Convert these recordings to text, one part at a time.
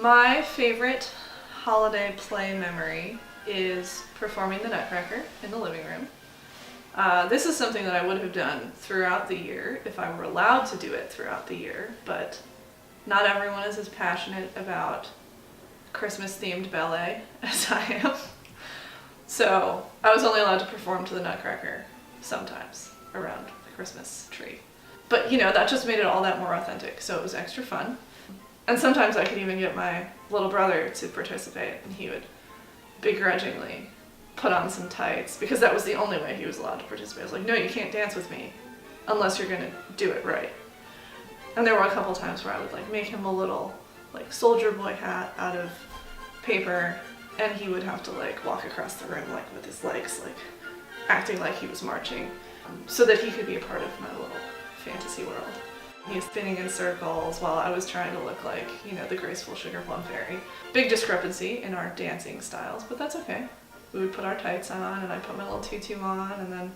My favorite holiday play memory is performing the Nutcracker in the living room. This is something that I would have done throughout the year if I were allowed to do it throughout the year, but not everyone is as passionate about Christmas-themed ballet as I am. So I was only allowed to perform to the Nutcracker sometimes around the Christmas tree. But that just made it all that more authentic, so it was extra fun. And sometimes I could even get my little brother to participate, and he would begrudgingly put on some tights, because that was the only way he was allowed to participate. I was like, no, you can't dance with me unless you're gonna do it right. And there were a couple times where I would make him a little soldier boy hat out of paper, and he would have to walk across the room with his legs acting like he was marching, so that he could be a part of my little fantasy world. He was spinning in circles while I was trying to look like, the graceful sugar plum fairy. Big discrepancy in our dancing styles, but that's okay. We would put our tights on, and I'd put my little tutu on, and then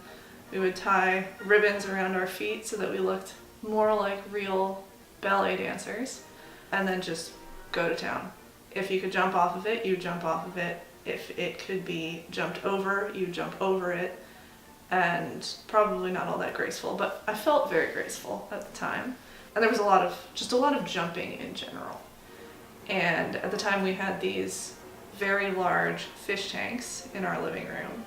we would tie ribbons around our feet so that we looked more like real ballet dancers, and then just go to town. If you could jump off of it, you jump off of it. If it could be jumped over, you jump over it. And probably not all that graceful, but I felt very graceful at the time. And there was a lot of jumping in general. And at the time we had these very large fish tanks in our living room.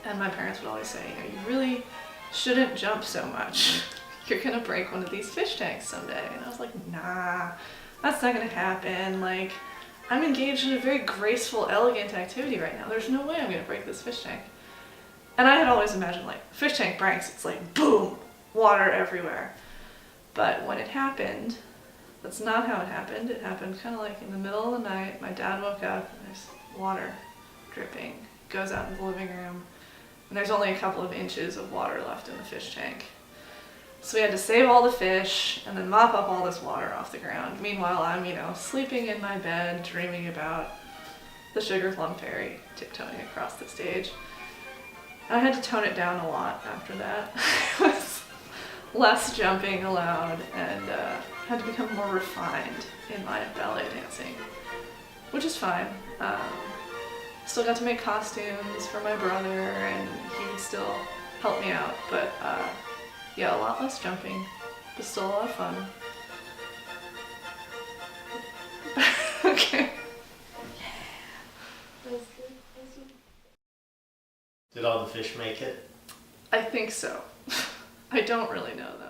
And my parents would always say, you really shouldn't jump so much. You're gonna break one of these fish tanks someday. And I was like, nah, that's not gonna happen. I'm engaged in a very graceful, elegant activity right now. There's no way I'm gonna break this fish tank. And I had always imagined fish tank breaks, it's boom, water everywhere. But when it happened, that's not how it happened. It happened kind of in the middle of the night. My dad woke up and there's water dripping, goes out in the living room, and there's only a couple of inches of water left in the fish tank. So we had to save all the fish and then mop up all this water off the ground. Meanwhile, I'm, sleeping in my bed, dreaming about the sugar plum fairy tiptoeing across the stage. I had to tone it down a lot after that. It was less jumping allowed, and had to become more refined in my ballet dancing, which is fine. Still got to make costumes for my brother, and he would still help me out, but yeah, a lot less jumping, but still a lot of fun. Okay. Did all the fish make it? I think so. I don't really know though.